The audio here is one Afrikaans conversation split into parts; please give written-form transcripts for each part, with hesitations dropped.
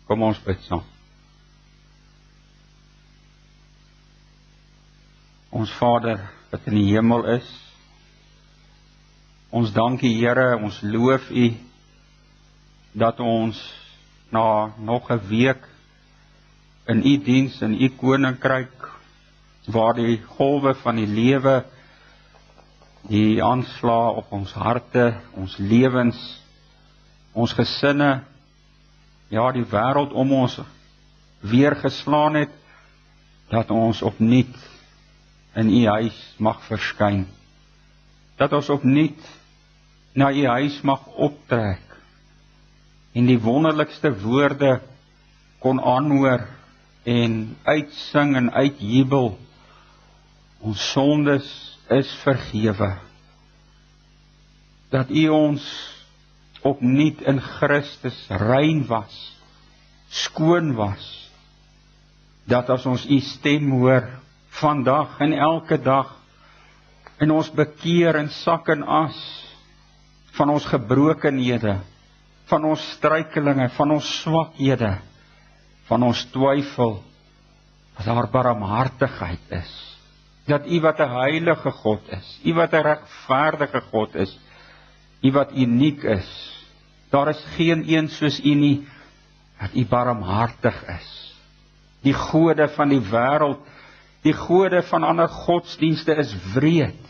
Kom ons bid saam. Ons Vader wat in die hemel is, ons dank U Here, ons loof U, dat ons na nog 'n week in U diens, in U koninkryk, waar die golwe van die lewe, die aanslag op ons harte, ons lewens, ons gesinne, ja, die wêreld om ons weer geslaan het, dat ons opnuut in U huis mag verskyn. Dat ons opnuut na U huis mag optrek en die wonderlikste woorde kon aanhoor en uitsing en uitjubel. Ons sondes is vergewe. Dat U ons opnuut in Christus rein was, skoon was. Dat as ons U stem hoor, vandag en elke dag, en ons bekeer in sak en as, van ons gebrokenhede, van ons struikelinge, van ons swakhede, van ons twyfel, dat daar barmhartigheid is. Dat U wat 'n heilige God is, U wat 'n regverdige God is, U wat uniek is, daar is geen een soos U nie, dat U barmhartig is. Die gode van die wêreld, die gode van ander godsdienste is wreed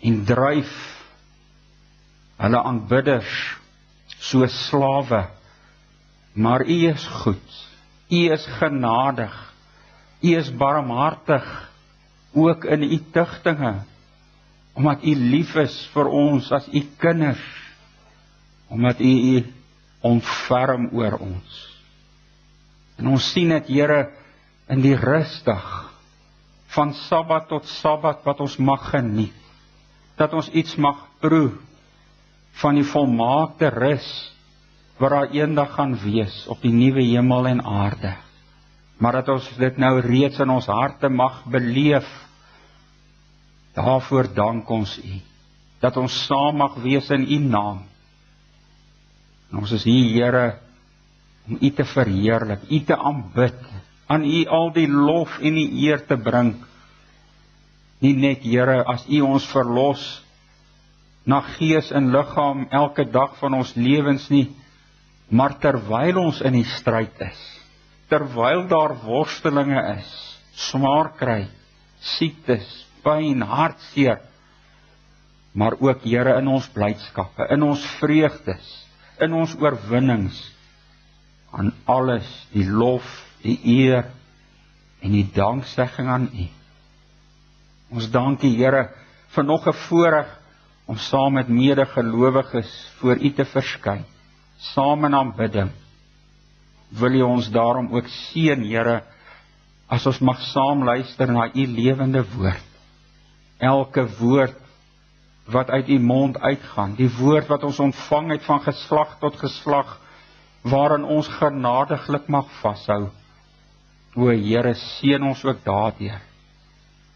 en dryf hulle aanbidders soos slawe. Maar U is goed, U is genadig, U is barmhartig, ook in U tugtinge, omdat U lief is vir ons as U kinders, omdat U ontferm oor ons. En ons sien dit, Here, in die rusdag, van Sabbat tot Sabbat, wat ons mag geniet, dat ons iets mag proe, van die volmaakte rus, wat daar eendag gaan wees, op die nuwe hemel en aarde. Maar dat ons dit nou reeds in ons harte mag beleef, daarvoor dank ons U, dat ons saam mag wees in U naam. En ons is hier, Here, om U te verheerlik, U te aanbid, aan U al die lof en die eer te bring. Nie net, Here, as U ons verlos, na gees en liggaam, elke dag van ons lewens nie, maar terwyl ons in die stryd is, terwyl daar worstelinge is, swaar kry, siektes, pyn, hartseer, maar ook, Here, in ons blydskappe, in ons vreugdes, in ons oorwinnings, aan alles die lof, die eer en die danksegging aan U. Ons dank U, Here, vir nog 'n voorreg om saam met medegelowiges voor U te verskyn, saam in aanbidding. Wil U ons daarom ook seën, Here, as ons mag saam luister na U lewende woord. Elke woord wat uit U mond uitgaan, die woord wat ons ontvang het van geslag tot geslag, waarin ons genadiglik mag vashou. O Here, seën ons ook daardeur.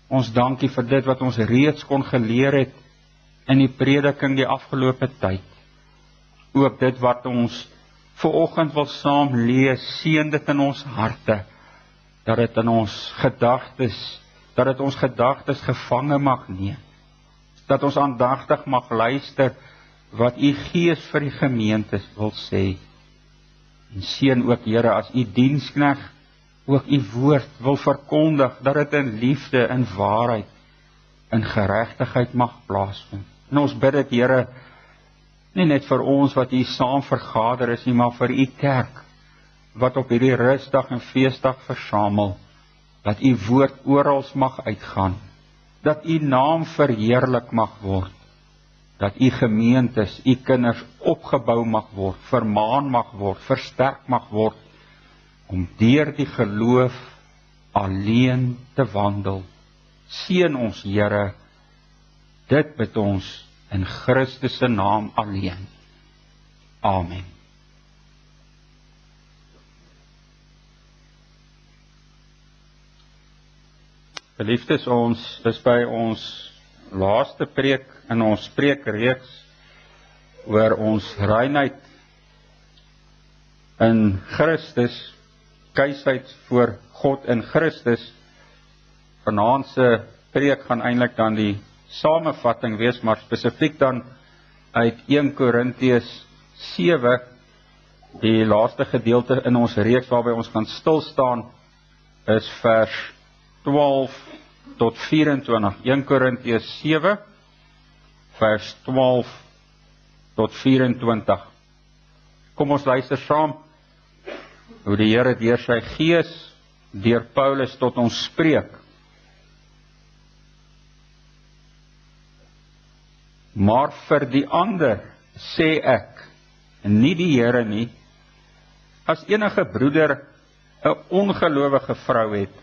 Ons dank U vir dit wat ons reeds kon geleer het in die prediking die afgelope tyd. Ook dit wat ons vanoggend wil saam lees, seën dit in ons harte, dat dit in ons gedagtes, dat dit ons gedagtes gevange mag neem, dat ons aandagtig mag luister wat U Gees vir die gemeentes wil sê. En seën ook, Here, as U diensknegt ook U woord wil verkondig, dat dit in liefde, in waarheid, in geregtigheid mag plaasvind. En ons bid dit, Here, nie net vir ons wat hier saam vergader is nie, maar vir U kerk, wat op hierdie rusdag en feesdag versamel, dat U woord oral mag uitgaan, dat U naam verheerlik mag word, dat U gemeentes, U kinders opgebou mag word, vermaan mag word, versterk mag word, om deur die geloof alleen te wandel. Seën ons, Here, dit bid ons in Christus se naam alleen. Amen. Geliefdes, ons is by ons laaste preek in ons preekreeks oor ons reinheid in Christus, keisheid voor God in Christus. Vanaand se preek gaan eintlik dan die samevatting wees, maar spesifiek dan uit 1 Korintiërs 7, die laaste gedeelte in ons reeks waarby ons gaan stilstaan, is vers 12 tot 24. 1 Korintiërs 7, vers 12 tot 24. Kom ons luister saam hoe die Here deur sy Gees, deur Paulus tot ons spreek. Maar vir die ander sê ek, nie die Here nie, as enige broeder 'n ongelowige vrou het,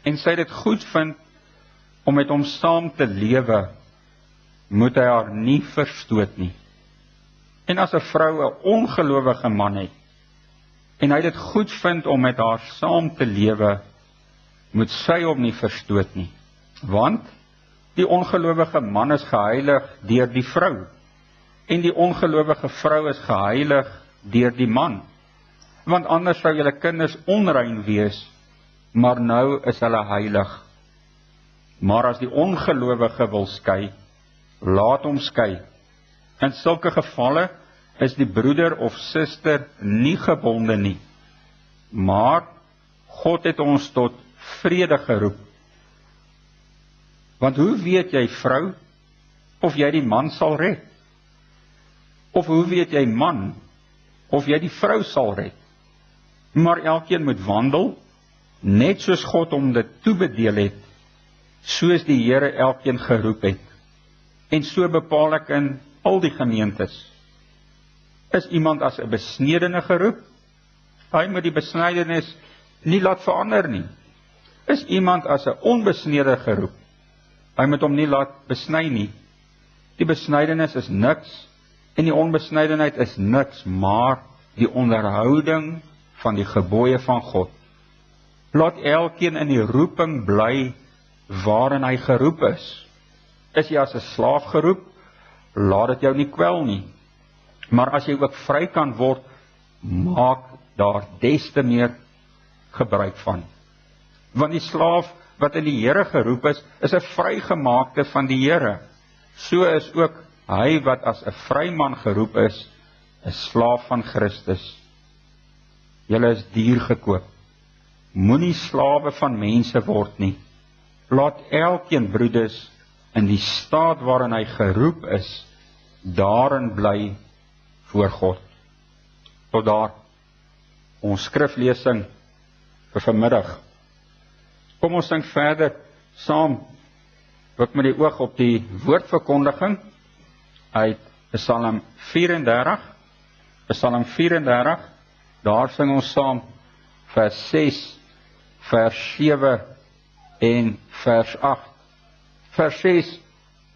en sy dit goed vind om met hom saam te lewe, moet hy haar nie verstoot nie. En as 'n vrou 'n ongelowige man het, en hy dit goed vind om met haar saam te lewe, moet sy hom nie verstoot nie. Want die ongelowige man is geheilig deur die vrou, en die ongelowige vrou is geheilig deur die man. Want anders sou julle kinders onrein wees, maar nou is hulle heilig. Maar as die ongelowige wil skei, laat hom skei. In sulke gevalle is die broeder of suster nie gebonde nie. Maar God het ons tot vrede geroep. Want hoe weet jy, vrou, of jy die man sal red? Of hoe weet jy, man, of jy die vrou sal red? Maar elkeen moet wandel, net soos God hom dit toebedeel het, soos die Here elkeen geroep het. En so bepaal ek in al die gemeentes. Is iemand as 'n besnedene geroep? Hy moet die besnydenis nie laat verander nie. Is iemand as 'n onbesnede geroep? Hy moet hom nie laat besny nie. Die besnydenis is niks, en die onbesnydenheid is niks, maar die onderhouding van die gebooie van God. Laat elkeen in die roeping bly waarin hy geroep is. Is jy as 'n slaaf geroep? Laat dit jou nie kwel nie. Maar as jy ook vry kan word, maak daar des te meer gebruik van. Want die slaaf wat in die Here geroep is 'n vrygemaakte van die Here. So is ook hy wat as 'n vryman geroep is 'n slaaf van Christus. Julle is duur gekoop. Moenie slawe van mense word nie. Laat elkeen, broeders, in die staat waarin hy geroep is, daarin bly voor God. Tot daar ons skriflesing vir vanmiddag. Kom ons sing verder saam, ook met die oog op die woordverkondiging uit Psalm 34. Psalm 34, daar sing ons saam vers 6, vers 7 en vers 8. Vers 6,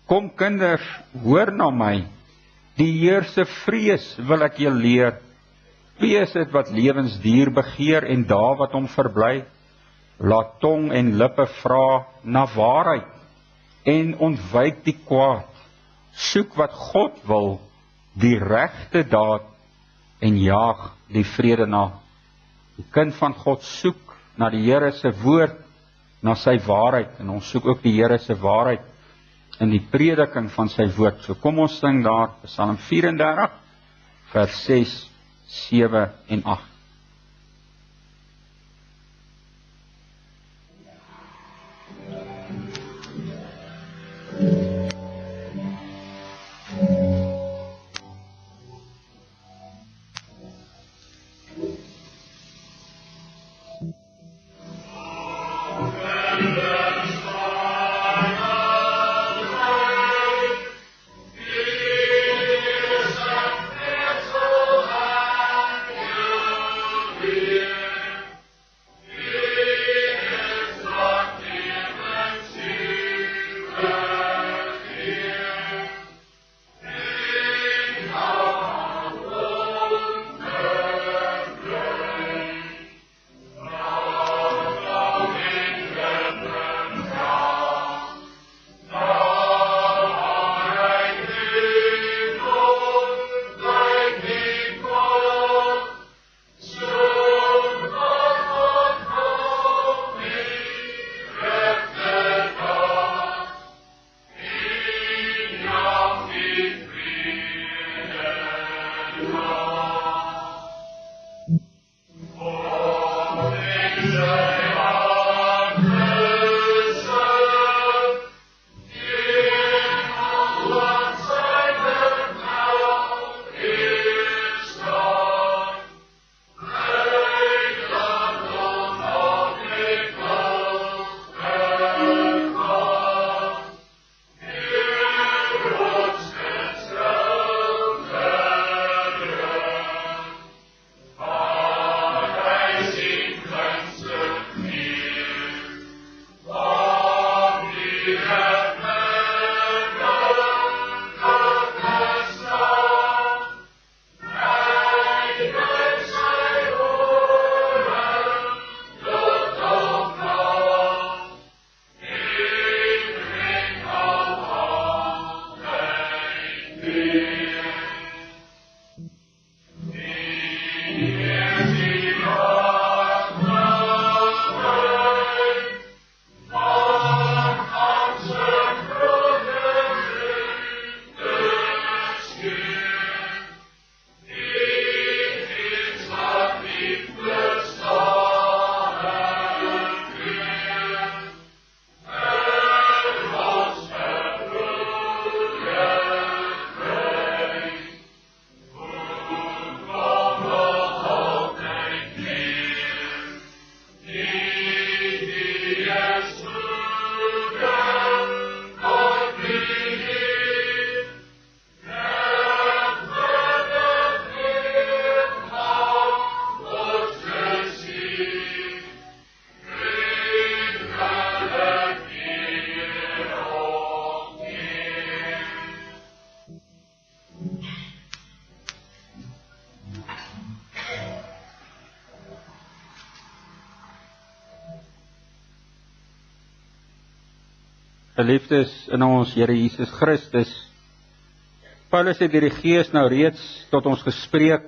kom kinders, hoor na my, die Heer se vrees wil ek julle leer. Wie is dit wat lewensduur begeer en daar wat hom verbly? Laat tong en lippe vra na waarheid en ontwyk die kwaad. Soek wat God wil, die regte daad en jaag die vrede na. Die kind van God soek na die Here se woord, na sy waarheid, en ons soek ook die Here se waarheid in die prediking van sy woord. So kom ons sing daar Psalm 34 vers 6, 7 en 8. Geliefdes in ons Here Jesus Christus, Paulus het deur die Gees nou reeds tot ons gespreek,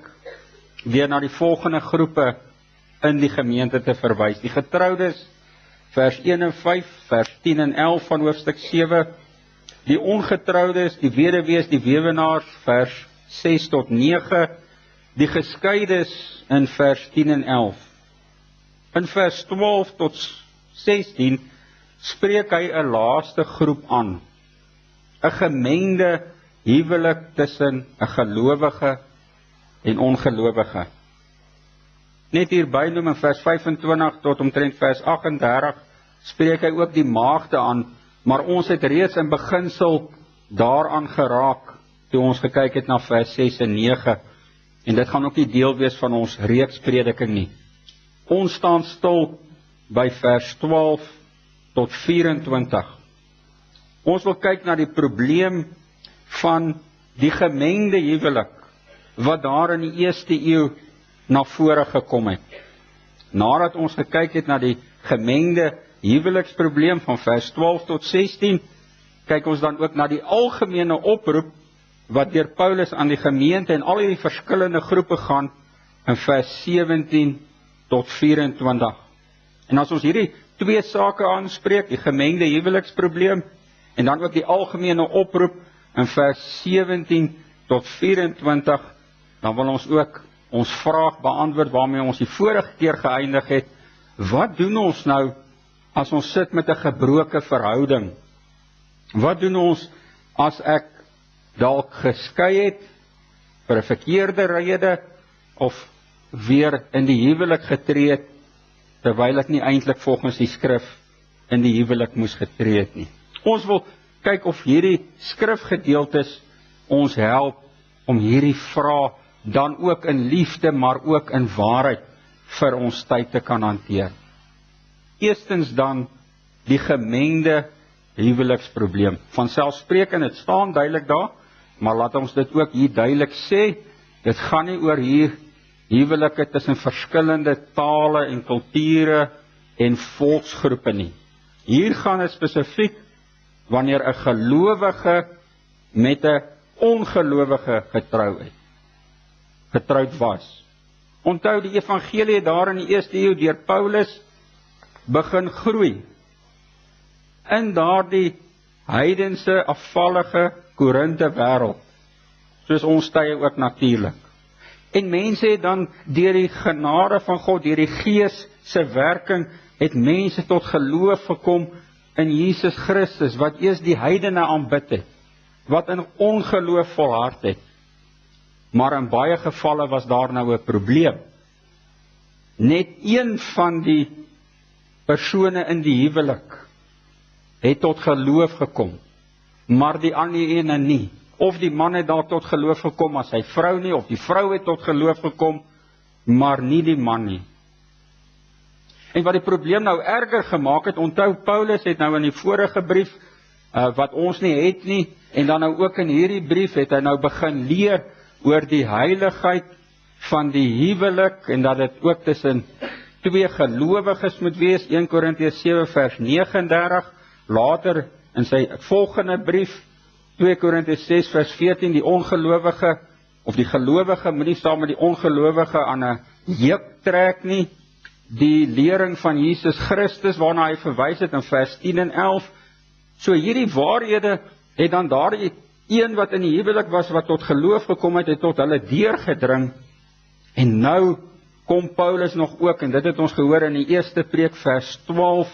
deur na die volgende groepe in die gemeente te verwys. Die getroudes, vers 1 en 5, vers 10 en 11 van hoofstuk 7, die ongetroudes, die weduwees, die weewenaars, vers 6 tot 9, die geskeides in vers 10 en 11. In vers 12 tot 16 spreek hy 'n laaste groep aan, 'n gemengde huwelik tussen 'n gelowige en ongelowige. Net hierby noem in vers 25 tot omtrent vers 38 spreek hy ook die maagde aan, maar ons het reeds in beginsel daaraan geraak toe ons gekyk het na vers 6 en 9, en dit gaan ook nie deel wees van ons reeks prediking nie. Ons staan stil by vers 12 tot 24. Ons wil kyk na die probleem van die gemengde huwelik wat daar in die eerste eeu na vore gekom het. Nadat ons gekyk het na die gemengde huweliksprobleem van vers 12 tot 16, kyk ons dan ook na die algemene oproep wat deur Paulus aan die gemeente en al die verskillende groepe gaan in vers 17 tot 24. En as ons hierdie twee sake aanspreek, die gemengde huweliksprobleem en dan ook die algemene oproep in vers 17 tot 24, dan wil ons ook ons vraag beantwoord waarmee ons die vorige keer geëindig het. Wat doen ons nou as ons sit met 'n gebroke verhouding? Wat doen ons as ek dalk geskei het vir 'n verkeerde rede of weer in die huwelik getree het terwyl ek nie eintlik volgens die skrif in die huwelik moes getree het nie? Ons wil kyk of hierdie skrifgedeeltes ons help om hierdie vraag dan ook in liefde, maar ook in waarheid vir ons tyd te kan hanteer. Eerstens dan die gemengde huweliksprobleem. Vanselfsprekend, dit staan duidelik daar, maar laat ons dit ook hier duidelik sê, dit gaan nie oor hier huwelike tussen verskillende tale en kulture en volksgroepe nie. Hier gaan dit spesifiek wanneer 'n gelowige met 'n ongelowige getroud was. Onthou, die evangelie het daar in die eerste eeu deur Paulus begin groei in daardie heidense, afvallige Korinthe wêreld, soos ons tye ook natuurlik. En mense het dan deur die genade van God, deur die Gees se werking, het mense tot geloof gekom in Jesus Christus, wat eers die heidene aanbid het, wat in ongeloof volhard het. Maar in baie gevalle was daar nou 'n probleem. Net een van die persone in die huwelik het tot geloof gekom, maar die ander ene nie. Of die man het daar tot geloof gekom, maar sy vrou nie, of die vrou het tot geloof gekom, maar nie die man nie. En wat die probleem nou erger gemaak het, onthou Paulus het nou in die vorige brief, wat ons nie het nie, en dan nou ook in hierdie brief het hy nou begin leer oor die heiligheid van die huwelik, en dat dit ook tussen twee gelowiges moet wees, 1 Korintiërs 7 vers 39, later in sy volgende brief, 2 Korintiërs 6 vers 14, die ongelowige, of die gelowige moet nie saam met die ongelowige aan 'n juk trek nie, die lering van Jesus Christus, waarna hy verwys het in vers 10 en 11, so hierdie waarhede het dan daardie een wat in die huwelik was, wat tot geloof gekom het, het tot hulle deurgedring, en nou kom Paulus nog ook, en dit het ons gehoor in die eerste preek, vers 12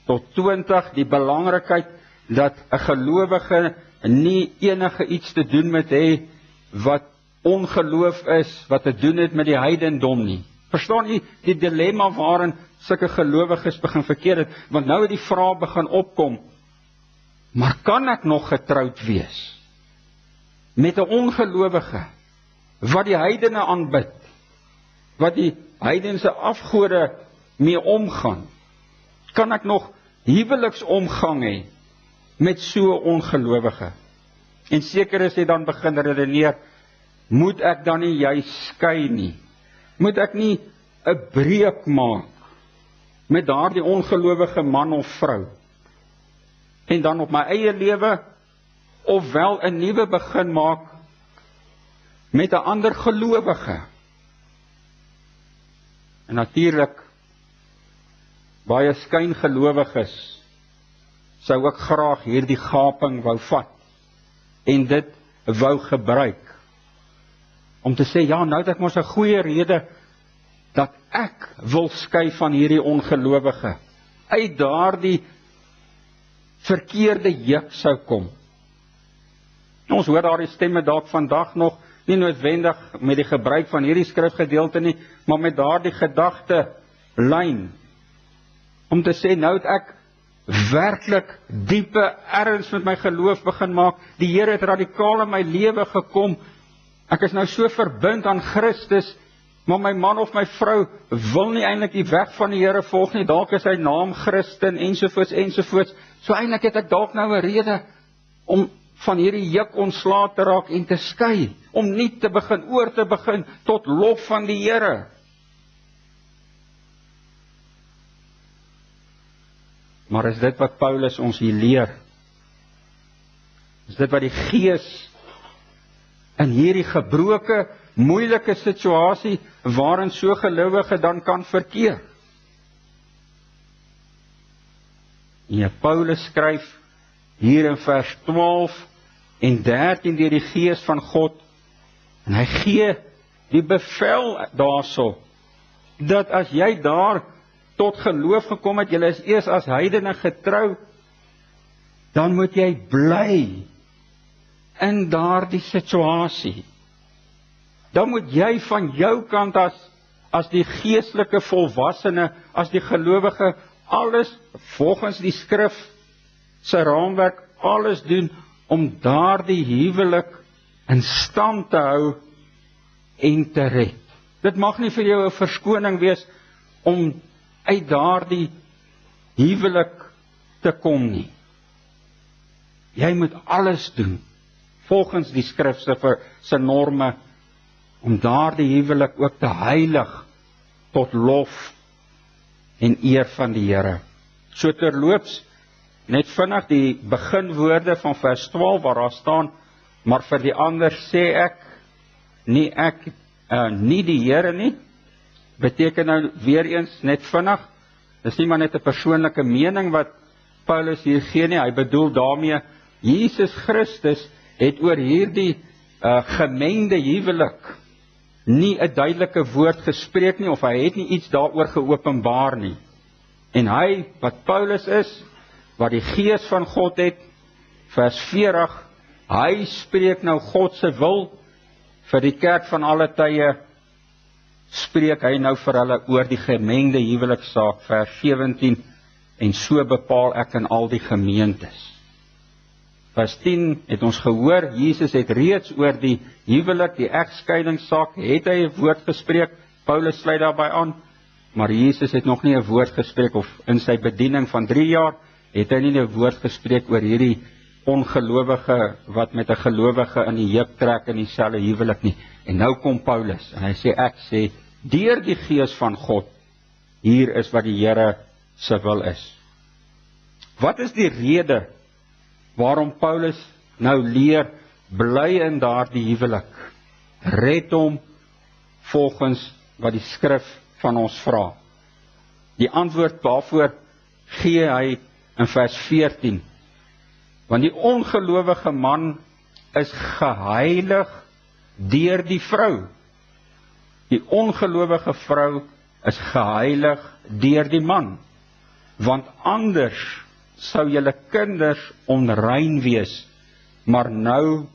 tot 20, die belangrikheid dat 'n gelowige nie enige iets te doen met hê wat ongeloof is, wat te doen het met die heidendom nie. Verstaan jy die dilemma waarin sulke gelowiges begin verkeer het, want nou het die vraag begin opkom, maar kan ek nog getroud wees met 'n ongelowige wat die heidene aanbid, wat die heidense afgode mee omgaan? Kan ek nog huweliksomgang hê met so 'n ongelowige? En seker is hy dan begin redeneer, moet ek dan nie jy skei nie? Moet ek nie 'n breek maak met daardie ongelowige man of vrou? en dan op my eie lewe, ofwel 'n nuwe begin maak met 'n ander gelowige. En natuurlik, baie skyngelowiges sou ook graag hierdie gaping wou vat en dit wou gebruik om te sê, ja, nou het ek mos 'n goeie rede dat ek wil skei van hierdie ongelowige, uit daardie verkeerde juk sou kom. Ons hoor daardie stemme dalk vandag nog, nie noodwendig met die gebruik van hierdie skrifgedeelte nie, maar met daardie gedagte lyn, om te sê, nou het ek werklik diepe erns met my geloof begin maak, die Here het radikaal in my lewe gekom, ek is nou so verbind aan Christus, maar my man of my vrou wil nie eintlik die weg van die Here volg nie, dalk is hy naam Christen, ensovoorts, so eintlik het ek dalk nou 'n rede om van hierdie juk ontslae te raak en te skei, om nie te begin, oor te begin, tot lof van die Here. Maar is dit wat Paulus ons hier leer? Is dit wat die Gees in hierdie gebroke, moeilike situasie, waarin so gelowige dan kan verkeer? Ja, Paulus skryf hier in vers 12 en 13 deur die Gees van God, en hy gee die bevel daarso, dat as jy daar tot geloof gekom het, jy is eers as heidene getrou, dan moet jy bly in daardie situasie. Dan moet jy van jou kant as die geestelike volwassene, as die gelowige, alles volgens die skrif se raamwerk, alles doen om daardie huwelik in stand te hou en te red. Dit mag nie vir jou 'n verskoning wees om uit daardie huwelik te kom nie. Jy moet alles doen volgens die skrif se norme om daardie huwelik ook te heilig tot lof en eer van die Here. So terloops, net vinnig die beginwoorde van vers 12 waar daar staan, maar vir die ander sê ek, nie die Here nie, beteken nou weer eens net vinnig, dis nie maar net 'n persoonlike mening wat Paulus hier gee nie, hy bedoel daarmee, Jesus Christus het oor hierdie gemengde huwelik nie 'n duidelike woord gespreek nie, of hy het nie iets daaroor geopenbaar nie. En hy, wat Paulus is, wat die Gees van God het, vers 40, hy spreek nou God se wil vir die kerk van alle tye, spreek hy nou vir hulle oor die gemengde huweliksaak, vers 17, en so bepaal ek in al die gemeentes. Vers 10 het ons gehoor, Jesus het reeds oor die huwelik, die egskeidingssaak, het hy 'n woord gespreek, Paulus sluit daarbey aan, maar Jesus het nog nie 'n woord gespreek, of in sy bediening van 3 jaar, het hy nie 'n woord gespreek oor hierdie ongelowige, wat met 'n gelowige in die juk trek in dieselfde huwelik nie. En nou kom Paulus, en hy sê, ek sê, deur die Gees van God, hier is wat die Here se wil is. Wat is die rede waarom Paulus nou leer, bly in daardie huwelik, red hom volgens wat die skrif van ons vra? Die antwoord daarvoor gee hy in vers 14, want die ongelowige man is geheilig deur die vrou. Die ongelowige vrou is geheilig deur die man, want anders sou julle kinders onrein wees, maar nou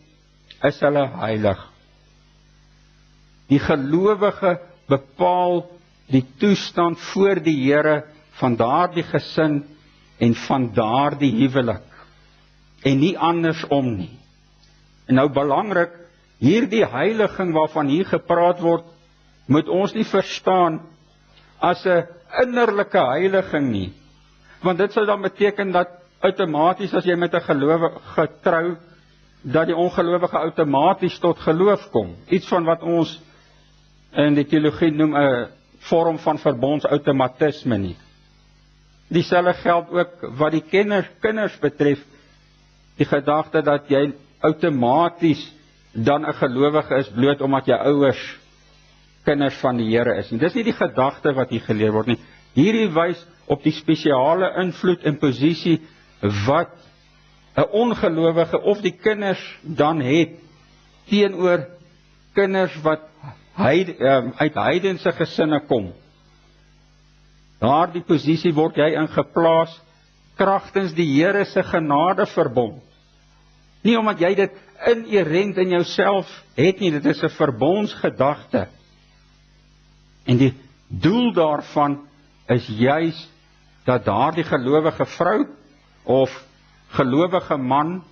is hulle heilig. Die gelowige bepaal die toestand voor die Here van daardie gesin en van daardie huwelik, en nie andersom nie. En nou belangrik, hierdie heiliging waarvan hier gepraat word, moet ons nie verstaan as 'n innerlike heiliging nie. Want dit sou dan beteken dat outomaties as jy met 'n gelowige trou, dat die ongelowige outomaties tot geloof kom. Iets van wat ons in die teologie noem 'n vorm van verbondsautomatisme nie. Dieselfde geld ook wat die kinders betref, die gedagte dat jy outomaties dan 'n gelowige is bloot omdat jou ouers kinders van die Here is. En dis nie die gedagte wat hier geleer word nie. Hierdie wys op die spesiale invloed en posisie wat 'n ongelowige of die kinders dan het teenoor kinders wat uit heidense gesinne kom. Daardie posisie word jy ingeplaas kragtens die Here se genadeverbond. Nie omdat jy dit inherent in jouself het nie, dit is 'n verbondsgedagte. En die doel daarvan is juis dat daardie gelowige vrou of gelowige man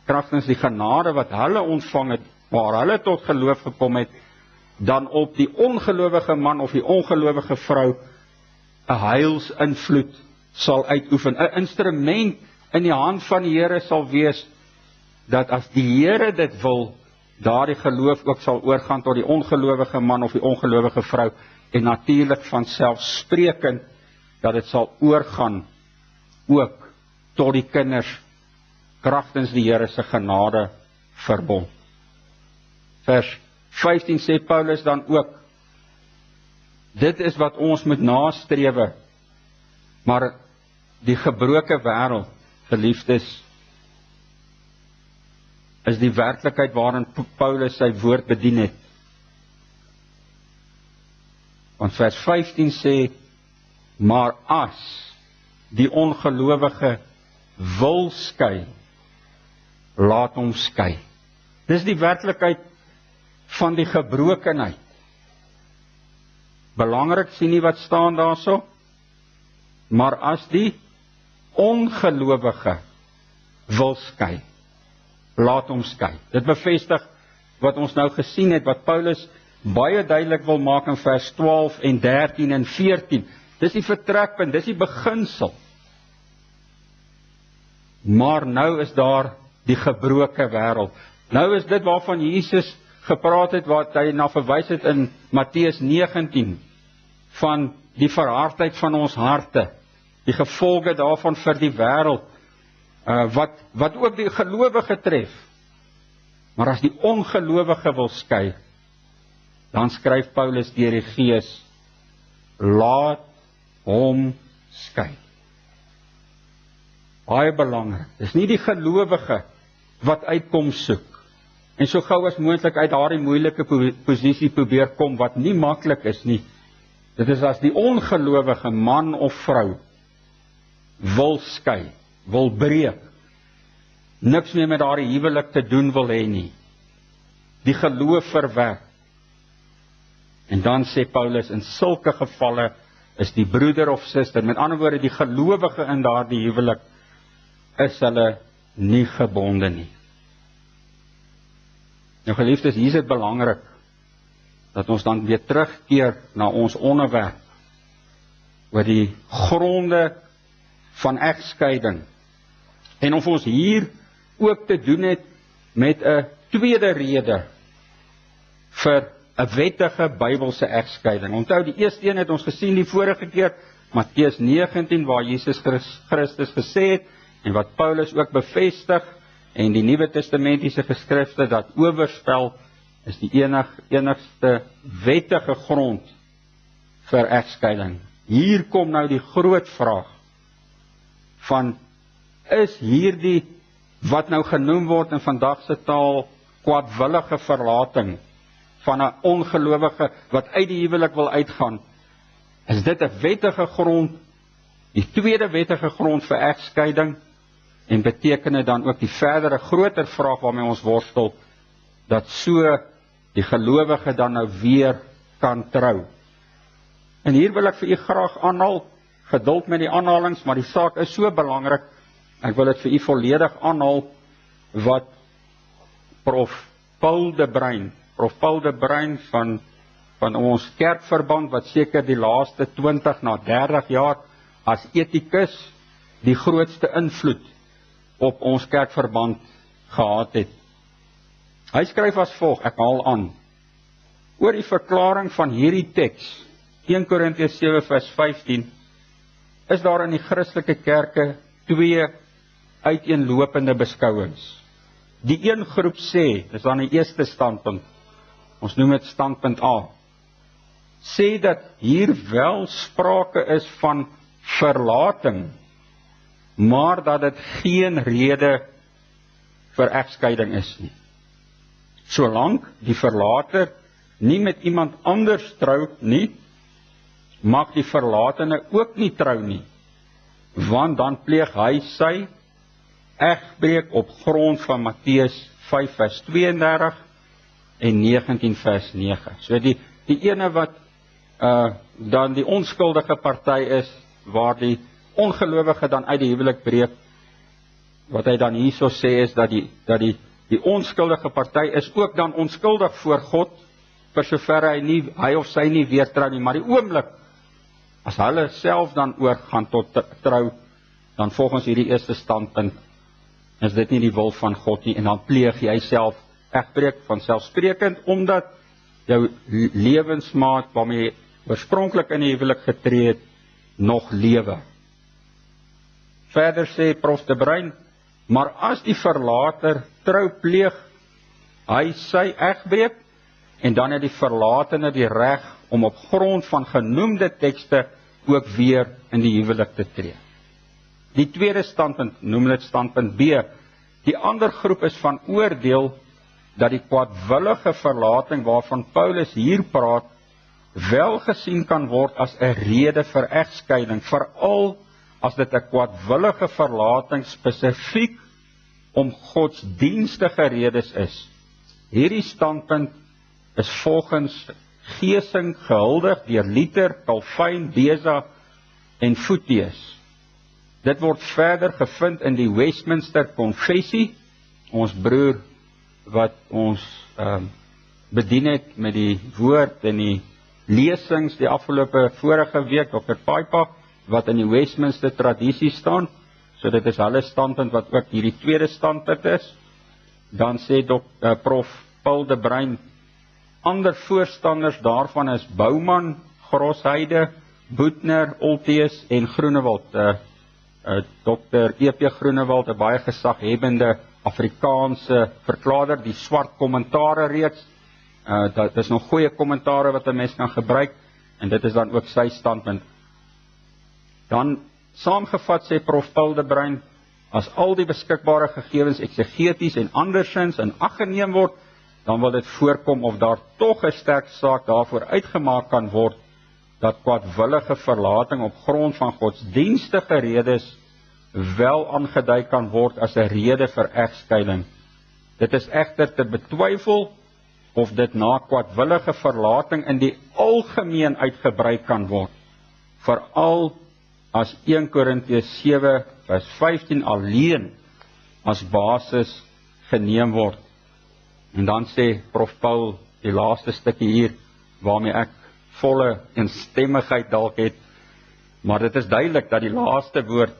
kragtens die genade wat hulle ontvang het, waar hulle tot geloof gekom het, dan op die ongelowige man of die ongelowige vrou 'n heilsinvloed sal uitoefen. 'n Instrument in die hand van die Here sal wees dat as die Here dit wil, daardie geloof ook sal oorgaan tot die ongelowige man of die ongelowige vrou, en natuurlik van selfsprekend dat dit sal oorgaan ook tot die kinders kragtens die Here se genade verbond. Vers 15 sê Paulus dan ook, dit is wat ons moet nastrewe, maar die gebroke wêreld, geliefdes, is die werklikheid waarin Paulus sy woord bedien het. Want vers 15 sê, maar as die ongelowige wil skei, laat hom skei. Dis die werklikheid van die gebrokenheid. Belangrik, sien nie wat staan daarso, maar as die ongelowige wil skei, laat hom skei. Dit bevestig wat ons nou gesien het, wat Paulus baie duidelik wil maak in vers 12 en 13 en 14. Dis die vertrekpunt, dis die beginsel. Maar nou is daar die gebroke wêreld. Nou is dit waarvan Jesus gepraat het, wat hy na verwys het in Matteus 19, van die verhardheid van ons harte, die gevolge daarvan vir die wêreld, wat ook die gelowige tref. Maar as die ongelowige wil skei, dan skryf Paulus deur die Gees, laat hom skei. Baie belangrik, dis nie die gelowige wat uitkoms soek, en so gou as moontlik uit daardie moeilike posisie probeer kom, wat nie maklik is nie. Dit is as die ongelowige man of vrou wil skei, wil breek, niks meer met daardie huwelik te doen wil hê nie, die geloof verwerp. En dan sê Paulus, in sulke gevalle is die broeder of suster, met ander woorde die gelowige in daardie huwelik, is hulle nie gebonde nie. Nou geliefdes, hier is dit belangrik dat ons dan weer terugkeer na ons onderwerp oor die gronde van egskeiding, en of ons hier ook te doen het met 'n tweede rede vir 'n wettige Bybelse egskeiding. Onthou, die eerste een het ons gesien die vorige keer, Matteus 19, waar Jesus Christus gesê het, en wat Paulus ook bevestig, en die Nuwe Testamentiese geskrifte, dat oorspel is die enigste wettige grond vir egskeiding. Hier kom nou die groot vraag van, is hierdie wat nou genoem word in vandag se taal kwaadwillige verlating van 'n ongelowige wat uit die huwelik wil uitgaan, is dit 'n wettige grond, die tweede wettige grond vir egskeiding, en beteken dit dan ook die verdere groter vraag waarmee ons worstel, dat so die gelowige dan nou weer kan trou. En hier wil ek vir u graag aanhaal, geduld met die aanhalings, maar die saak is so belangrik, ek wil dit vir u volledig aanhaal, wat Prof Paul de Bruin van ons kerkverband, wat seker die laaste 20 na 30 jaar as etikus die grootste invloed op ons kerkverband gehad het. Hy skryf as volg, ek haal aan, oor die verklaring van hierdie teks, 1 Korintiërs 7 vers 15, is daar in die Christelike kerke twee uiteenlopende beskouings. Die een groep sê, dis dan die eerste standpunt, ons noem dit standpunt A, sê dat hier wel sprake is van verlating, maar dat dit geen rede vir egskeiding is nie. Solank die verlater nie met iemand anders trou nie, mag die verlatene ook nie trou nie, want dan pleeg hy sy egbreek op grond van Matteus 5 vers 32 en 19 vers 9. So die ene wat dan die onskuldige party is, waar die ongelowige dan uit die huwelik breek, wat hy dan hierso sê is dat die onskuldige party is ook dan onskuldig voor God, vir sover hy of sy nie weer trou nie, maar die oomblik, as hulle self dan oorgaan tot trou, dan volgens hierdie eerste standpunt, is dit nie die wil van God nie, en dan pleeg jy self egbreek vanselfsprekend, omdat jou lewensmaat, waarmee jy oorspronklik in die huwelik getree het, nog lewe. Verder sê Prof de Bruin, maar as die verlater trou pleeg, hy sy egbreek, en dan het die verlatene die reg om op grond van genoemde tekste ook weer in die huwelik te tree. Die tweede standpunt, noem dit standpunt B, die ander groep is van oordeel dat die kwaadwillige verlating waarvan Paulus hier praat, wel gesien kan word as 'n rede vir egskeiding, veral as dit 'n kwaadwillige verlating spesifiek om godsdienstige redes is. Hierdie standpunt is volgens Geesing gehuldig deur Luther, Calvin, Beza en Voetius. Dit word verder gevind in die Westminster Confessie, ons broer wat ons bedien het met die woord en die lesings die afgelope vorige week, Dr. Paipa, wat in die Westminster tradisie staan, so dit is hulle standpunt wat ook hierdie tweede standpunt is. Dan sê Prof. Paul de Bruin, ander voorstanders daarvan is Bouman, Grosheide, Boetner, Olteus en Groenewald. Dr. E.P. Groenewald, 'n baie gesaghebende Afrikaanse verklaarder, die swart kommentare reeks. Dit is nog goeie kommentare wat 'n mens kan gebruik, en dit is dan ook sy standpunt. Dan saamgevat sê Prof. Paul de Bruin, as al die beskikbare gegevens eksegeties en andersins in ag geneem word, dan wil dit voorkom of daar tog 'n sterk saak daarvoor uitgemaak kan word, dat kwaadwillige verlating op grond van godsdienstige redes wel aangedui kan word as 'n rede vir egskeiding. Dit is egter te betwyfel of dit na kwaadwillige verlating in die algemeen uitgebrei kan word, veral as 1 Korintiërs 7 vers 15 alleen as basis geneem word. En dan sê Prof. Paul die laaste stukkie hier, waarmee ek volle eenstemmigheid dalk het, maar dit is duidelik dat die laaste woord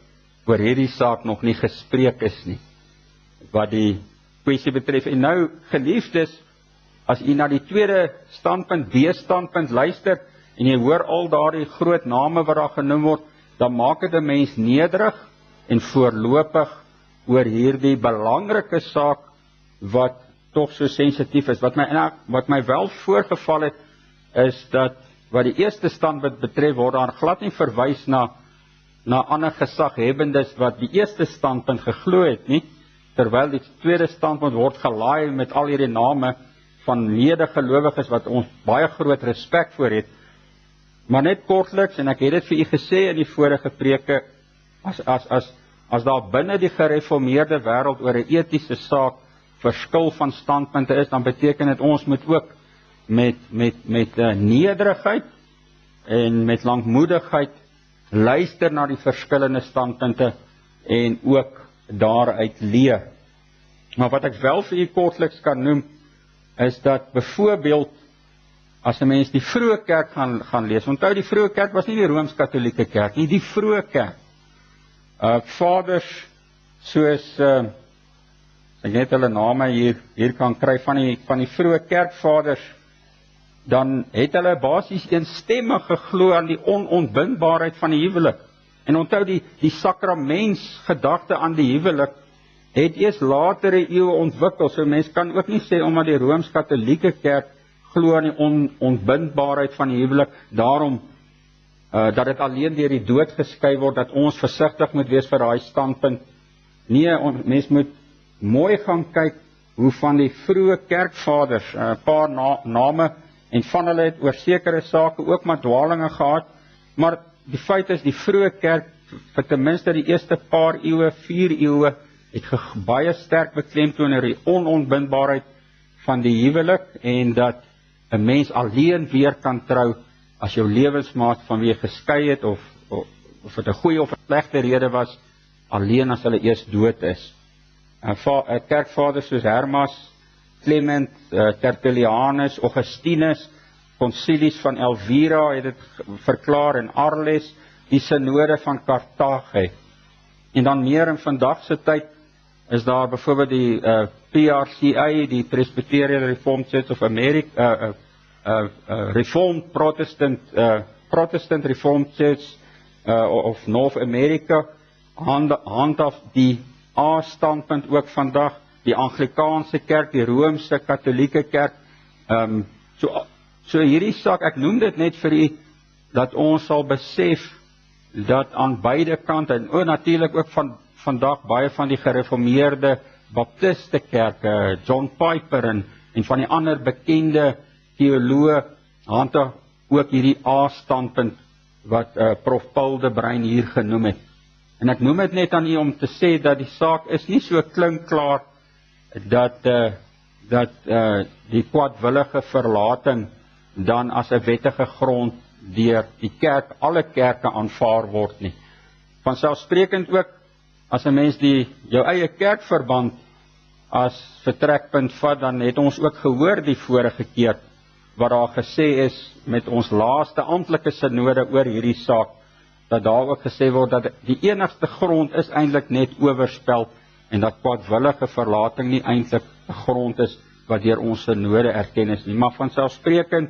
oor hierdie saak nog nie gespreek is nie, wat die kwessie betref. En nou, geliefdes, as u na die tweede standpunt, B-standpunt luister, en jy hoor al daardie groot name wat daar genoem word, dan maak dit 'n mens nederig en voorlopig oor hierdie belangrike saak, wat tog so sensitief is. Wat my wel voorgeval het, is dat wat die eerste standpunt betref, word daar glad nie verwys na ander gesaghebbendes wat die eerste standpunt geglo het nie, terwyl die tweede standpunt word gelaai met al hierdie name van medegelowiges wat ons baie groot respek voor het. Maar net kortliks, en ek het dit vir u gesê in die vorige preke, as daar binne die gereformeerde wêreld oor 'n etiese saak verskil van standpunte is, dan beteken dit ons moet ook met nederigheid en met lankmoedigheid luister na die verskillende standpunte en ook daaruit leer. Maar wat ek wel vir u kortliks kan noem, is dat byvoorbeeld as 'n mens die vroeë kerk gaan lees, onthou die vroeë kerk was nie die Rooms-Katolieke kerk nie, die vroeë kerk. Vaders soos ek net hulle name hier kan kry van die vroeë kerkvaders, dan het hulle basies eenstemmig geglo aan die onontbindbaarheid van die huwelik. En onthou die sakramentsgedagte aan die huwelik het eers latere eeue ontwikkel. So mens kan ook nie sê omdat die Rooms-Katolieke Kerk glo aan die onbindbaarheid van die huwelik, daarom dat dit alleen deur die dood geskei word, dat ons versigtig moet wees vir daai standpunt. Nee, mens moet mooi gaan kyk hoe van die vroeë kerkvaders, 'n paar name, en van hulle het oor sekere sake ook maar dwalinge gehad, maar die feit is, die vroeë kerk, vir ten minste die eerste paar eeue, 4 eeue, het baie sterk beklemtoon oor die onontbindbaarheid van die huwelik, en dat 'n mens alleen weer kan trou, as jou lewensmaat van wie jy geskei het, of dit 'n goeie of 'n slegte rede was, alleen as hulle eers dood is. Kerkvaders soos Hermas, Clement, Tertullianus, Augustinus, konsilies van Elvira het dit verklaar, en Arles, die synode van Carthage. En dan meer in vandag se tyd is daar byvoorbeeld die PRCA, die Presbyterian Reformed Church of America, Reformed Protestant Reformed Church of North America, handhaf die A-standpunt ook vandag, die Anglikaanse kerk, die Roomse Katolieke kerk. So hierdie saak, ek noem dit net vir u, dat ons sal besef, dat aan beide kante, en natuurlik ook vandag baie van die gereformeerde Baptiste kerke, John Piper en van die ander bekende teoloë, handhaf ook hierdie A-standpunt, wat Prof Paul de Bruin hier genoem het. En ek noem dit net aan u om te sê, dat die saak is nie so klinkklaar, dat die kwaadwillige verlating dan as 'n wettige grond deur die kerk, alle kerke aanvaar word nie. Vanselfsprekend ook, as 'n mens jou eie kerkverband as vertrekpunt vat, dan het ons ook gehoor die vorige keer, wat daar gesê is met ons laaste amptelike synode oor hierdie saak, dat daar ook gesê word dat die enigste grond is eintlik net oorspel, en dat kwaadwillige verlating nie eintlik 'n grond is wat deur ons synode erken is nie. Maar vanselfsprekend,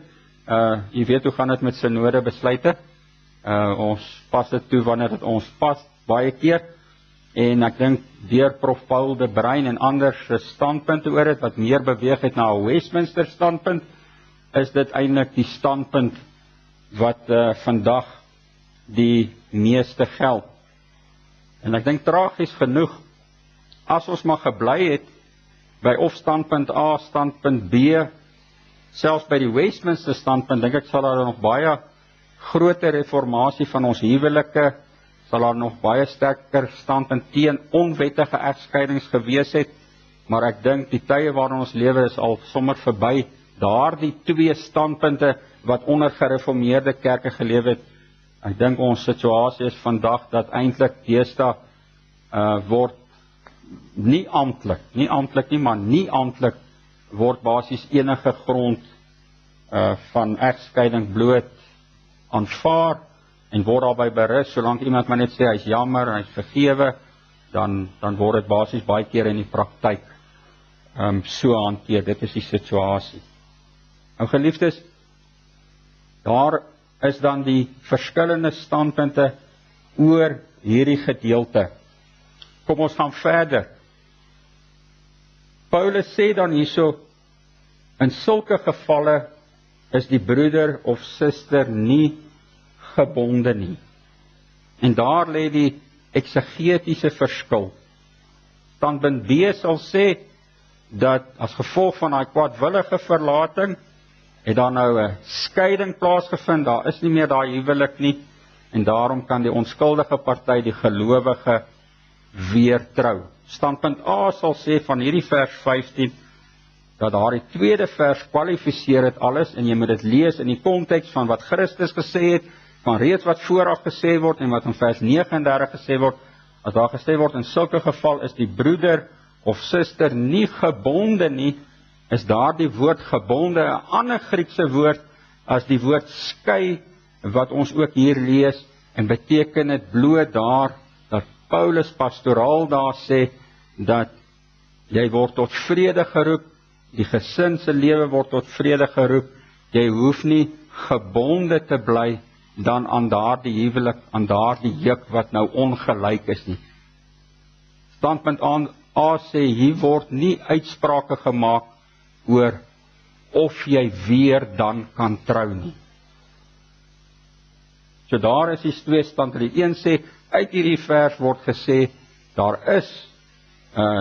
jy weet hoe gaan dit met synode besluite, ons pas dit toe wanneer dit ons pas, baie keer, en ek dink deur Prof Paul de Bruin en ander standpunte oor dit, wat meer beweeg het na 'n Westminster standpunt, is dit eintlik die standpunt wat vandag die meeste geld. En ek dink tragies genoeg, as ons maar gebly het by of standpunt A, standpunt B, selfs by die Westminster standpunt, dink ek sal daar nog baie groter reformatie van ons huwelike, sal daar nog baie sterker standpunt teen onwettige egskeidings gewees het, maar ek dink die tye waarin ons lewe is al sommer verby, daardie 2 standpunte wat onder gereformeerde kerke geleef het. Ek dink ons situasie is vandag dat eintlik deesdae word nie amptelik word basies enige grond van egskeiding bloot aanvaar en word daarby berus, solank iemand maar net sê hy's jammer, hy's vergewe, dan word dit basies baie keer in die praktyk so hanteer. Dit is die situasie. Nou geliefdes, daar is dan die verskillende standpunte oor hierdie gedeelte. Kom ons gaan verder. Paulus sê dan hierso, in sulke gevalle is die broeder of suster nie gebonde nie. En daar lê die eksegetiese verskil. Standpunt B sal sê, dat as gevolg van daai kwaadwillige verlating, het daar nou 'n skeiding plaasgevind, daar is nie meer daai huwelik nie, en daarom kan die onskuldige party, die gelowige, weer trou. Standpunt A sal sê van hierdie vers 15, dat daardie tweede vers kwalifiseer dit alles, en jy moet dit lees in die konteks van wat Christus gesê het, van reeds wat vooraf gesê word, en wat in vers 39 gesê word, as daar gesê word, in sulke geval is die broeder of suster nie gebonde nie, is daardie woord gebonde 'n ander Griekse woord as die woord skei, wat ons ook hier lees, en beteken dit bloot daar, dat Paulus pastoraal daar sê, dat jy word tot vrede geroep, die gesin se lewe word tot vrede geroep, jy hoef nie gebonde te bly dan aan daardie huwelik, aan daardie juk wat nou ongelyk is nie. Standpunt A sê, hier word nie uitsprake gemaak oor of jy weer dan kan trou nie. So daar is die twee standpunte. Die een sê, uit hierdie vers word gesê, daar is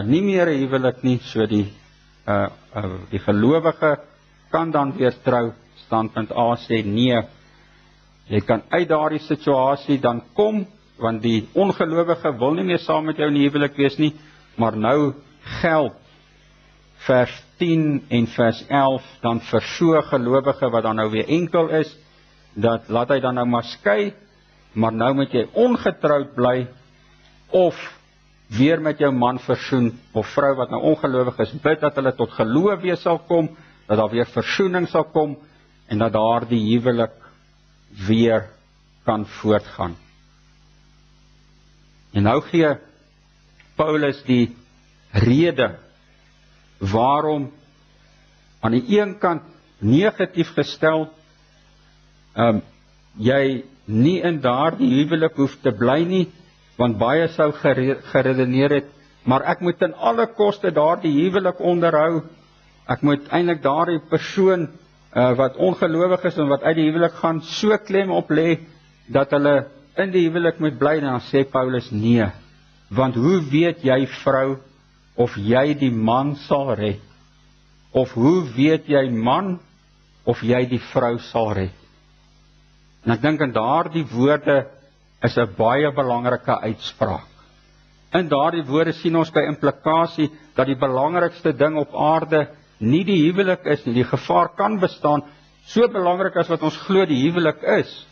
nie meer 'n huwelik nie, so die gelowige kan dan weer trou. Standpunt A sê nee, jy kan uit daardie situasie dan kom, want die ongelowige wil nie meer saam met jou in die huwelik wees nie, maar nou geld vers 10 en vers 11 dan vir so 'n gelowige wat dan nou weer enkel is, dat laat hy dan nou maar skei, maar nou moet jy ongetroud bly, of weer met jou man versoen, of vrou wat nou ongelowig is, bid dat hulle tot geloof weer sal kom, dat daar weer versoening sal kom, en dat daar die huwelik weer kan voortgaan. En nou gee Paulus die rede, waarom aan die een kant negatief gestel, jy nie in daardie huwelik hoef te bly nie, want baie sou geredeneer het, maar ek moet ten alle koste daardie huwelik onderhou, ek moet eintlik daardie persoon wat ongelowig is en wat uit die huwelik gaan, so klem op lê, dat hulle in die huwelik moet bly. Dan sê Paulus nee, want hoe weet jy vrou, of jy die man sal red, of hoe weet jy man, of jy die vrou sal red? En ek dink in daardie woorde is 'n baie belangrike uitspraak. In daardie woorde sien ons by implikasie dat die belangrikste ding op aarde nie die huwelik is nie. Die gevaar kan bestaan, so belangrik as wat ons glo die huwelik is,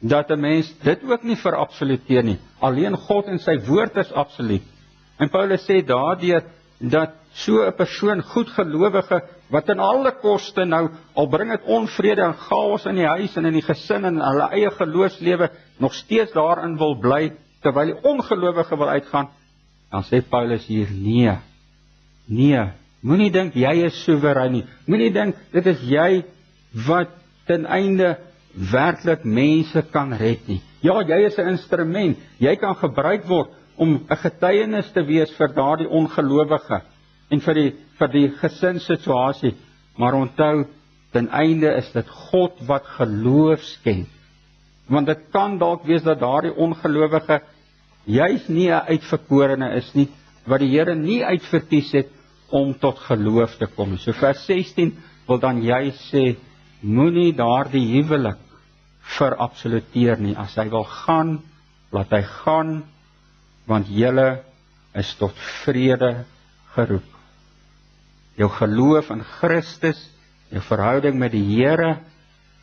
dat 'n mens dit ook nie verabsoluteer nie. Alleen God en sy woord is absoluut. En Paulus sê daardeur dat so 'n persoon, goedgelowige, wat in alle koste nou, al bring dit onvrede en chaos in die huis en in die gesin en in hulle eie geloofslewe, nog steeds daarin wil bly, terwyl die ongelowige wil uitgaan, dan sê Paulus hier, nee, moenie dink jy is soewerein nie, moenie dink dit is jy wat ten einde werklik mense kan red nie. Ja, jy is 'n instrument, jy kan gebruik word om 'n getuienis te wees vir daardie ongelowige en vir die gesinssituasie, maar onthou, ten einde is dit God wat geloof skenk. Want dit kan dalk wees dat daardie ongelowige juis nie 'n uitverkorene is nie, wat die Here nie uitverkies het om tot geloof te kom. So vers 16 wil dan jy sê, moenie daardie huwelik verabsoluteer nie. As hy wil gaan, laat hy gaan, want julle is tot vrede geroep. Jou geloof in Christus, jou verhouding met die Here,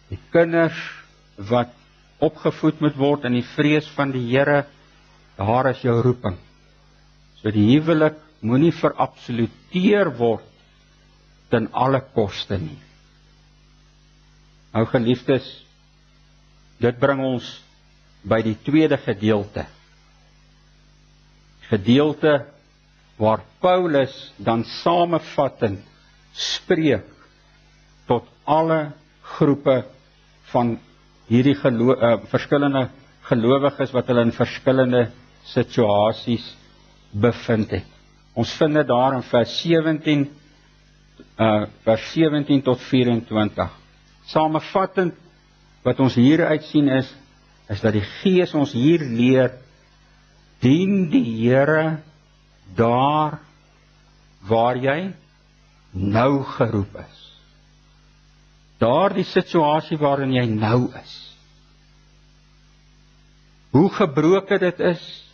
die kinders wat opgevoed moet word in die vrees van die Here, daar is jou roeping. So die huwelik moenie verabsoluteer word ten alle koste nie. Nou geliefdes, dit bring ons by die tweede gedeelte. Gedeelte waar Paulus dan samevattend spreek tot alle groepe van hierdie verskillende gelowiges wat hulle in verskillende situasies bevind het. Ons vind dit daar in vers 17 tot 24. Samevattend wat ons hieruit sien is dat die Gees ons hier leer, dien die Here daar waar jy nou geroep is. Daar die situasie waarin jy nou is. Hoe gebroken dit is,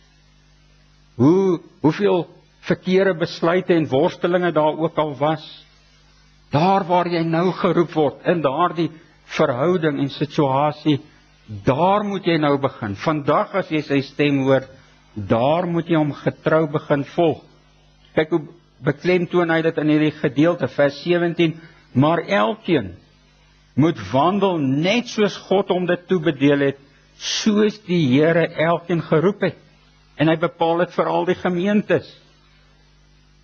hoeveel verkeerde besluite en worstelinge daar ook al was, daar waar jy nou geroep word, in daardie verhouding en situasie, daar moet jy nou begin. Vandag as jy sy stem hoor, daar moet jy hom getrou begin volg. Kyk hoe beklemtoon hy dit in hierdie gedeelte, vers 17, maar elkeen moet wandel net soos God hom dit toebedeel het, soos die Here elkeen geroep het. En hy bepaal dit vir al die gemeentes.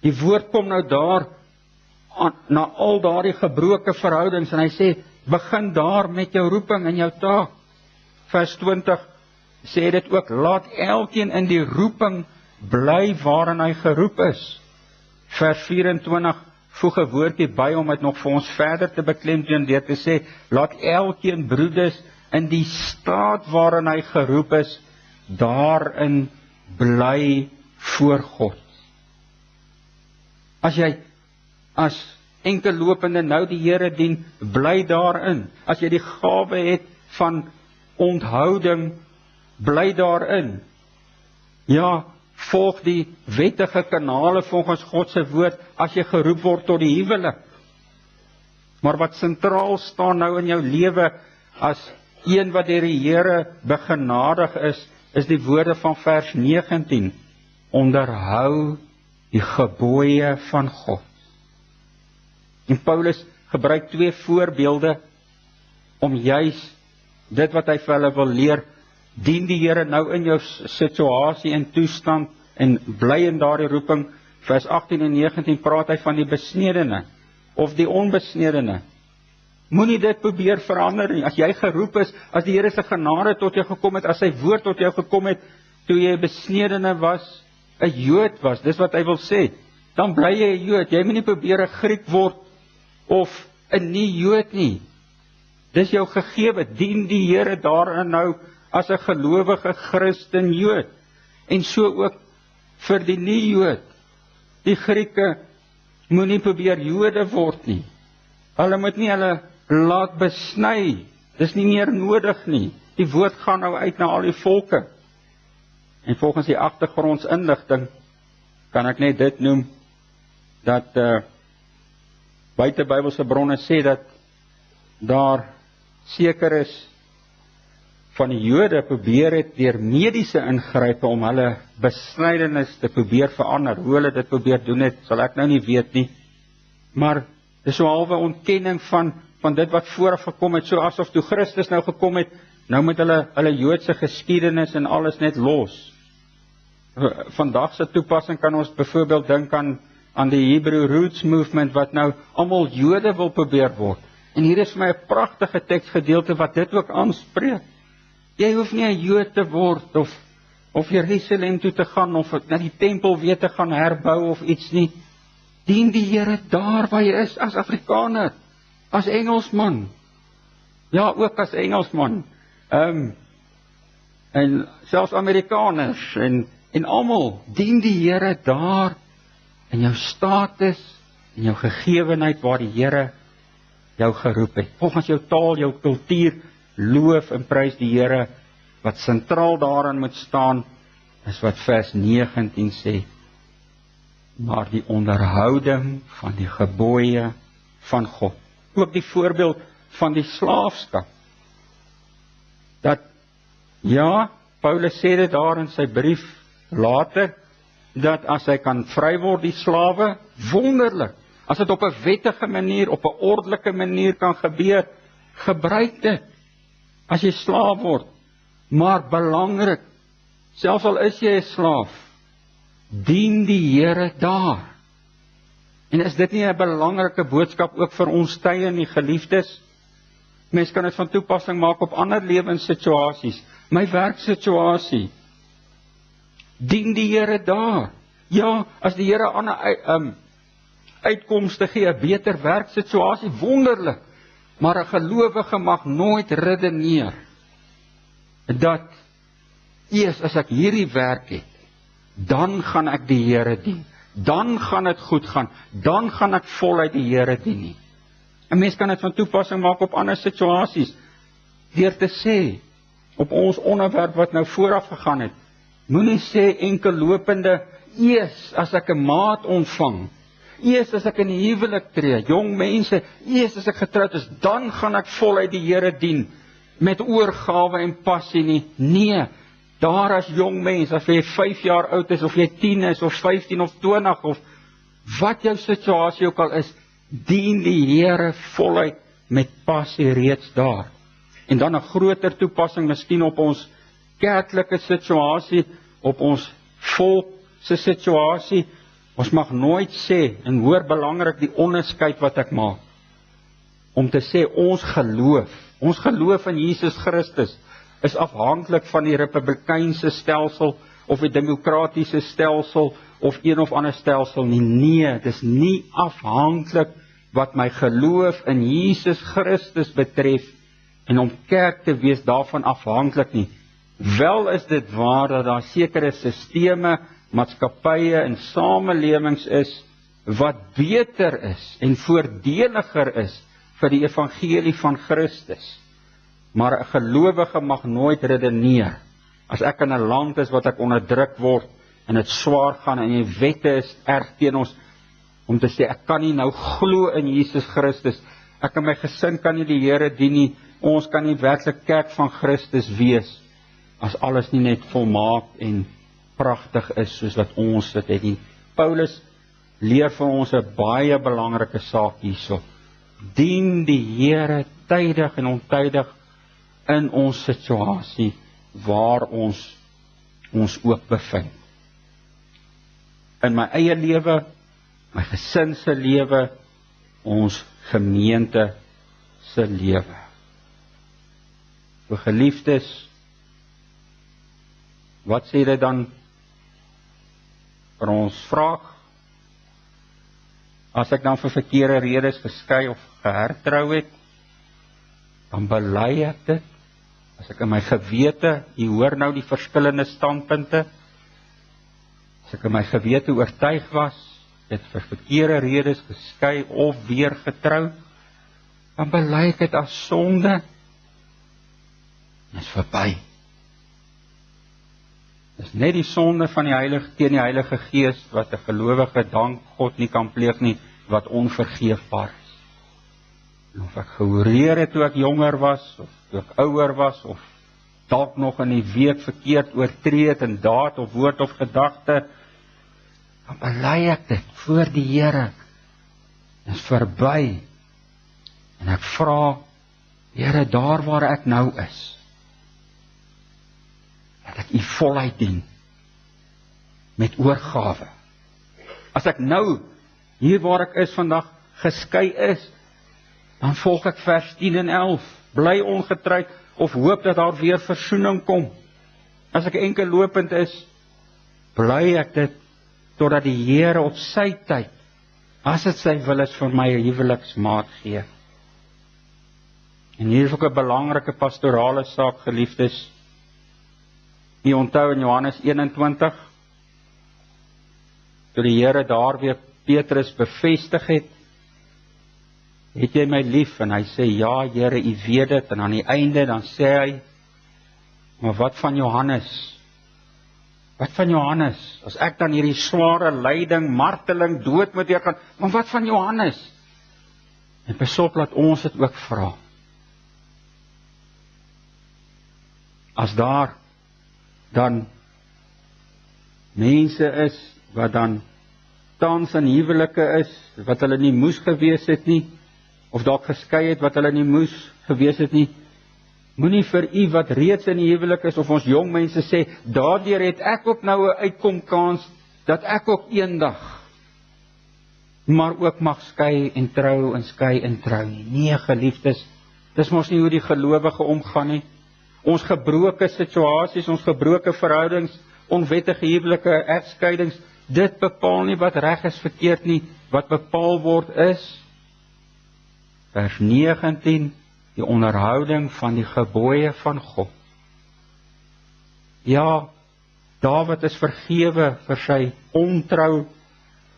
Die woord kom nou daar, na al daardie gebroke verhoudings, en hy sê, begin daar met jou roeping en jou taak. vers 20 sê dit ook, laat elkeen in die roeping bly waarin hy geroep is. Vers 24 voeg 'n woordjie by om dit nog vir ons verder te beklemtoon deur te sê, laat elkeen broeders in die staat waarin hy geroep is, daarin bly voor God. As jy as enkellopende nou die Here dien, bly daarin. As jy die gawe het van onthouding, bly daarin. Ja, volg die wettige kanale volgens God se woord as jy geroep word tot die huwelik. Maar wat sentraal staan nou in jou lewe as een wat deur die Here begenadig is die woorde van vers 19. Onderhou die gebooie van God. En Paulus gebruik 2 voorbeelde om juis dit wat hy vir hulle wil leer, dien die Here nou in jou situasie en toestand en bly in daardie roeping. Vers 18 en 19 praat hy van die besnedene of die onbesnedene. Moenie dit probeer verander nie. As jy geroep is, as die Here se genade tot jou gekom het, as sy woord tot jou gekom het, toe jy besnedene was, 'n Jood was, dis wat hy wil sê, dan bly jy 'n Jood. Jy moet nie probeer 'n Griek word of 'n nie-Jood nie. Dis jou gegewe, dien die Here daarin nou as 'n gelowige Christen Jood. En so ook vir die nie-Jood. Die Grieke moenie probeer Jode word nie. Hulle moet nie hulle laat besny. Dis nie meer nodig nie. Die woord gaan nou uit na al die volke. En volgens die agtergrondsinligting kan ek net dit noem dat buite Bybelse bronne sê dat daar seker is van die Jode probeer het deur mediese ingrype om hulle besnydenis te probeer verander. Hoe hulle dit probeer doen het, sal ek nou nie weet nie. Maar dis so 'n halwe ontkenning van dit wat vooraf gekom het, so asof toe Christus nou gekom het, nou moet hulle Joodse geskiedenis en alles net los. Vandag se toepassing kan ons byvoorbeeld dink aan die Hebrew Roots Movement wat nou almal Jode wil probeer word. En hier is vir my 'n pragtige teksgedeelte wat dit ook aanspreek. Jy hoef nie 'n Jood te word of Jerusalem toe te gaan of na die tempel weer te gaan herbou of iets nie. Dien die Here daar waar jy is as Afrikaner, as Engelsman. Ja, ook as Engelsman. En selfs Amerikaners en almal dien die Here daar in jou status en jou gegewenheid waar die Here jou geroep het. Volgens jou taal, jou kultuur, loof en prys die Here. Wat sentraal daarin moet staan, is wat vers 19 sê. Maar die onderhouding van die gebooie van God. Ook die voorbeeld van die slaafskap. Dat, ja, Paulus sê dit daar in sy brief later, dat as hy kan vry word die slawe, wonderlik. As dit op 'n wettige manier, op 'n ordelike manier kan gebeur, gebruik dit. As jy slaaf word, maar belangrik, selfs al is jy 'n slaaf, dien die Here daar. En is dit nie 'n belangrike boodskap ook vir ons tye nie, geliefdes? Mens kan dit van toepassing maak op ander lewenssituasies. My werksituasie, dien die Here daar. Ja, as die Here ander uitkomste gee, 'n beter werksituasie, wonderlik. Maar 'n gelowige mag nooit redeneer dat eers as ek hierdie werk het, dan gaan ek die Here dien. Dan gaan dit goed gaan. Dan gaan ek voluit die Here dien nie. 'n Mens kan dit van toepassing maak op ander situasies. Deur te sê op ons onderwerp wat nou vooraf gegaan het, moenie sê enkel lopende eers as ek 'n maat ontvang. Eers as ek in die huwelik tree, jong mense, eers as ek getroud is, dan gaan ek voluit die Here dien, met oorgawe en passie nie. Nee, daar as jong mens, as jy 5 jaar oud is, of jy 10 is, of 15 of 20, of wat jou situasie ook al is, dien die Here voluit met passie reeds daar. En dan 'n groter toepassing, miskien op ons kerklike situasie, op ons volk se situasie. Ons mag nooit sê, en hoor belangrik die onderskeid wat ek maak, om te sê ons geloof in Jesus Christus is afhanklik van die republikeinse stelsel, of die demokratiese stelsel, of een of ander stelsel nie. Nee, dis nie afhanklik wat my geloof in Jesus Christus betref, en om kerk te wees daarvan afhanklik nie. Wel is dit waar dat daar sekere sisteme, maatskappye en samelewings is, wat beter is en voordeliger is vir die evangelie van Christus. Maar 'n gelowige mag nooit redeneer, as ek in 'n land is wat ek onderdruk word, en dit swaar gaan, en die wette is erg teen ons, om te sê, ek kan nie nou glo in Jesus Christus, ek en my gesin kan nie die Here dien nie, ons kan nie werklik kerk van Christus wees, as alles nie net volmaak en pragtig is, soos wat ons dit het nie. Paulus leer vir ons 'n baie belangrike saak hierso. Dien die Here tydig en ontydig in ons situasie, waar ons ook bevind. In my eie lewe, my gesin se lewe, ons gemeente se lewe. Vir geliefdes, wat sê dit dan vir ons vraag? As ek dan vir verkeerde redes geskei of gehertrou het, dan bely ek dit. As ek in my gewete, jy hoor nou die verskillende standpunte, as ek in my gewete oortuig was, het vir verkeerde redes geskei of weer getrou, dan bely ek dit as sonde, en is verby. Dis net die sonde van teen die Heilige Gees, wat 'n gelowige dank God nie kan pleeg nie, wat onvergeefbaar is. En of ek gehoreer het toe ek jonger was, of toe ek ouer was, of dalk nog in die week verkeerd oortree het in daad of woord of gedagte, dan bely ek dit voor die Here. Dit is verby. En ek vra, Here, daar waar ek nou is, dat ek U voluit dien, met oorgawe. As ek nou, hier waar ek is vandag, geskei is, dan volg ek vers 10 en 11, bly ongetrouwd, of hoop dat daar weer versoening kom. As ek enkel lopend is, bly ek dit, totdat die Here op sy tyd, as dit sy wil is, vir my 'n huweliksmaat gee. En hier is ook 'n belangrike pastorale saak, geliefdes. U onthou in Johannes 21, toe die Here daar weer Petrus bevestig het jy my lief? En hy sê, ja Here, U weet dit, en aan die einde dan sê hy, maar wat van Johannes? Wat van Johannes? As ek dan hierdie sware lyding, marteling, dood moet deurgaan, maar wat van Johannes? En pas op, laat ons dit ook vra. As daar dan mense is, wat dan tans in huwelike is, wat hulle nie moes gewees het nie, of dalk geskei het, wat hulle nie moes gewees het nie, moenie vir u wat reeds in die huwelik is, of ons jong mense sê, daardeur het ek ook nou 'n uitkomkans, dat ek ook eendag, maar ook mag skei en trou en skei en trou nie. Nee, geliefdes, dis mos nie hoe die gelowige omgaan nie. Ons gebroke situasies, ons gebroke verhoudings, onwettige huwelike, egskeidings, dit bepaal nie wat reg is verkeerd nie, wat bepaal word is, vers 19, die onderhouding van die gebooie van God. Ja, Dawid is vergewe vir sy ontrou,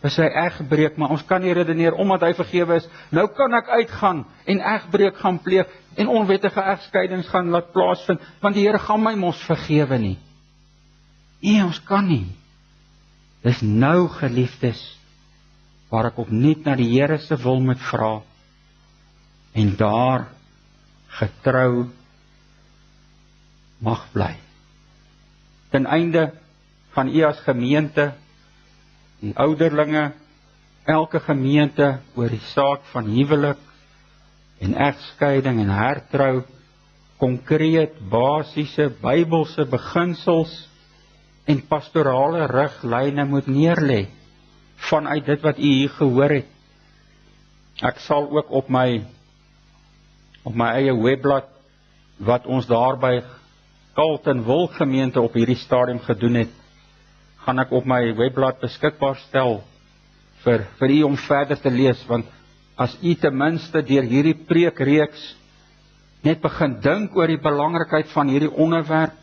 vir sy egbreek, maar ons kan nie redeneer, omdat hy vergewe is, nou kan ek uitgaan, en egbreek gaan pleeg, en onwettige egskeidings gaan laat plaasvind, want die Here gaan my mos vergewe nie. Nee, ons kan nie. Dis nou, geliefdes, waar ek opnuut na die Here se wil moet vra, en daar getrou mag bly. Ten einde gaan u as gemeente, die ouderlinge, elke gemeente oor die saak van huwelik en egskeiding en hertrou, konkreet, basiese, Bybelse beginsels en pastorale riglyne moet neerlê, vanuit dit wat u hier gehoor het. Ek sal ook op my eie webblad, wat ons daarby Carlton Wil gemeente op hierdie stadium gedoen het, gaan ek op my webblad beskikbaar stel vir u om verder te lees, want as u ten minste deur hierdie preekreeks net begin dink oor die belangrikheid van hierdie onderwerp,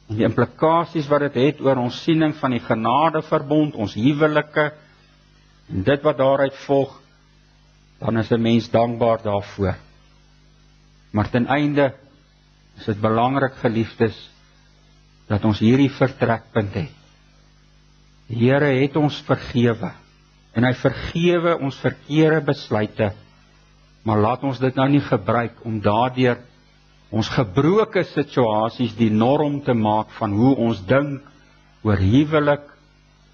en die implikasies wat dit het oor ons siening van die genadeverbond, ons huwelike, en dit wat daaruit volg, dan is 'n mens dankbaar daarvoor. Maar ten einde is dit belangrik, geliefdes, dat ons hierdie vertrekpunt het. Die Here het ons vergewe, en hy vergewe ons verkeerde besluite, maar laat ons dit nou nie gebruik om daardeur ons gebroke situasies die norm te maak van hoe ons dink oor huwelik,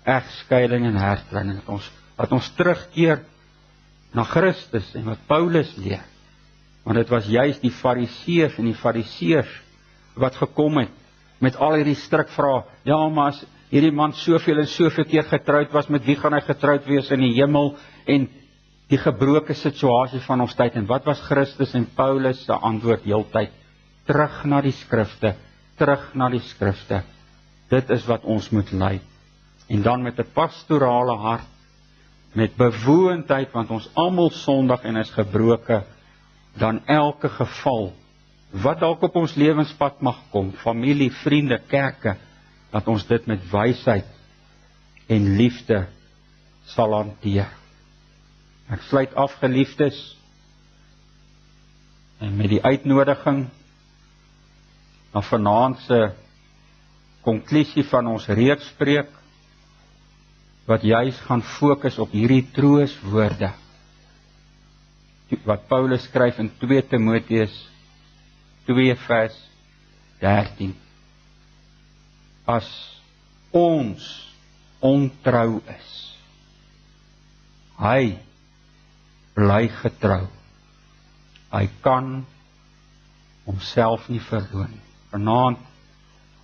egskeiding en hertrouing. Dat ons terugkeer na Christus en wat Paulus leer. Want dit was juist die Fariseërs en die Fariseërs wat gekom het met al hierdie strikvrae. Ja, maar as hierdie man soveel en soveel keer getroud was, met wie gaan hy getroud wees in die hemel? En die gebroke situasie van ons tyd. En wat was Christus en Paulus se antwoord heeltyd? Terug na die skrifte, terug na die skrifte. Dit is wat ons moet lei. En dan met 'n pastorale hart, met bewoondheid, want ons almal sondig en is gebroke, dan elke geval, wat dalk op ons lewenspad mag kom, familie, vriende, kerke, dat ons dit met wysheid en liefde sal hanteer. Ek sluit af, geliefdes, en met die uitnodiging na vanaand se konklusie van ons reekspreek, wat juis gaan fokus op hierdie trooswoorde, wat Paulus skryf in 2 Timoteus 2 vers 13. As ons ontrou is, hy bly getrou. Hy kan homself nie verloon. Vanaand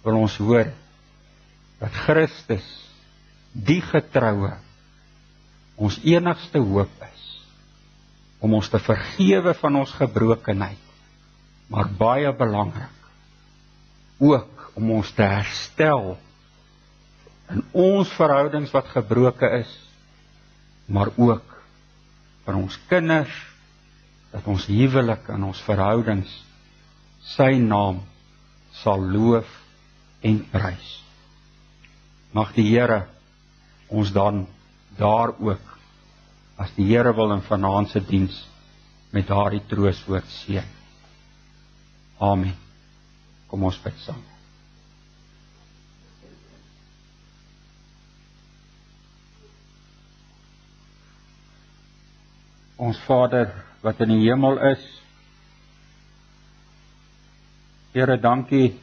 wil ons hoor dat Christus, die getroue, ons enigste hoop is, om ons te vergewe van ons gebrokenheid, maar baie belangrik, ook om ons te herstel in ons verhoudings wat gebroken is, maar ook vir ons kinders, dat ons huwelik en ons verhoudings sy naam sal loof en prys. Mag die Here ons dan daar ook, as die Here wil in vanaand se diens, met daardie troostwoord seën. Amen. Kom ons bid saam. Ons Vader wat in die hemel is, Here, dankie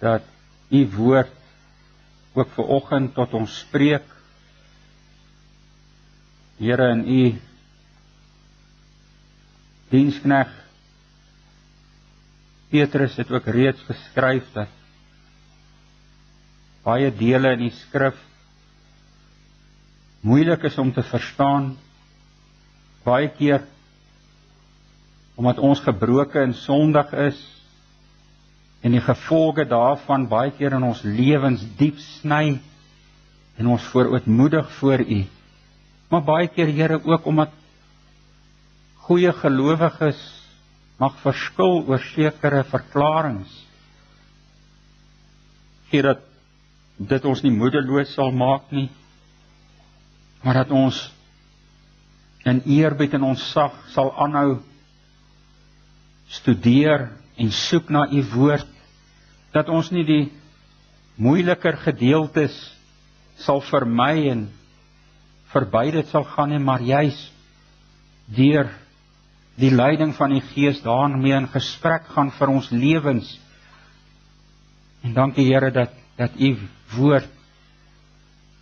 dat u woord ook vanoggend tot ons spreek. Here, in u diensknegt Petrus het ook reeds geskryf dat baie dele in die skrif moeilik is om te verstaan, baie keer omdat ons gebroken en sondig is, en die gevolge daarvan baie keer in ons lewens diep sny, en ons voorootmoedig voor u. Maar baie keer, Here, ook omdat goeie gelowiges mag verskil oor sekere verklarings. Gee dat dit ons nie moedeloos sal maak nie, maar dat ons in eerbied en ontzag sal aanhou studeer en soek na u woord, dat ons nie die moeiliker gedeeltes sal vermy en verby dit sal gaan nie, maar juis deur die leiding van die Gees daarmee in gesprek gaan vir ons lewens. En dankie, Here, dat u woord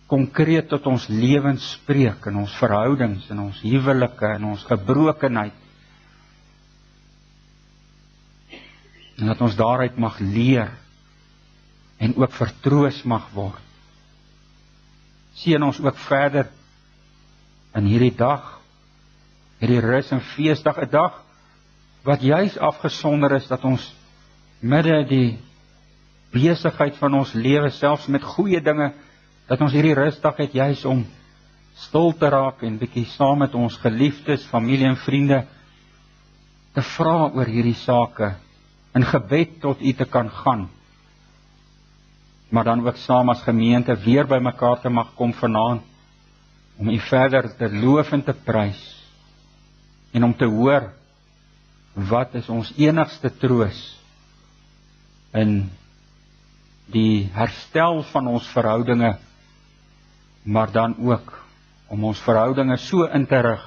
konkreet tot ons lewens spreek, in ons verhoudings, in ons huwelike, in ons gebrokenheid. En dat ons daaruit mag leer, en ook vertroos mag word. Seën ons ook verder in hierdie dag, hierdie rus en feesdag, 'n dag wat juis afgesonder is, dat ons midde die besigheid van ons lewe, selfs met goeie dinge, dat ons hierdie rustdag het juis om stil te raak en bietjie saam met ons geliefdes, familie en vriende te vra oor hierdie sake, in gebed tot U te kan gaan, maar dan ook saam as gemeente weer by mekaar te mag kom vanaand, om U verder te loof en te prys, en om te hoor, wat is ons enigste troos in die herstel van ons verhoudinge, maar dan ook om ons verhoudinge so in te rig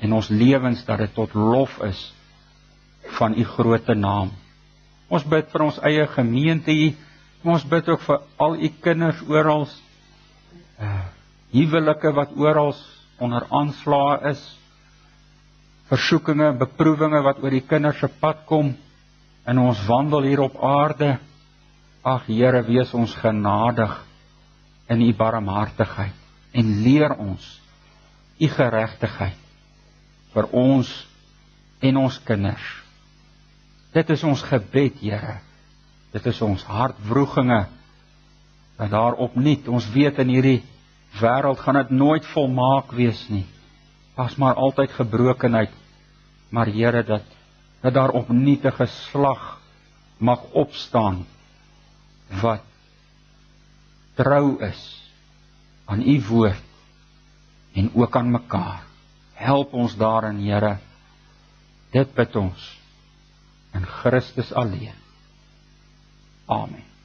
en ons lewens dat dit tot lof is van U groote naam. Ons bid vir ons eie gemeente, ons bid ook vir al U kinders oral, huwelike wat oral onder aanslae is, versoekinge, beproewinge wat oor die kinders se pad kom in ons wandel hier op aarde. Ag Here, wees ons genadig in U barmhartigheid en leer ons U geregtigheid vir ons en ons kinders. Dit is ons gebed, Here. Dit is ons hartwroeginge, dat daar opnuut, ons weet in hierdie wêreld gaan dit nooit volmaak wees nie. Pas maar altyd gebrokenheid, maar Here, dat daar opnuut 'n geslag mag opstaan, wat trou is aan U woord, en ook aan mekaar. Help ons daarin, Here. Dit bid ons in Christus alleen. Amen.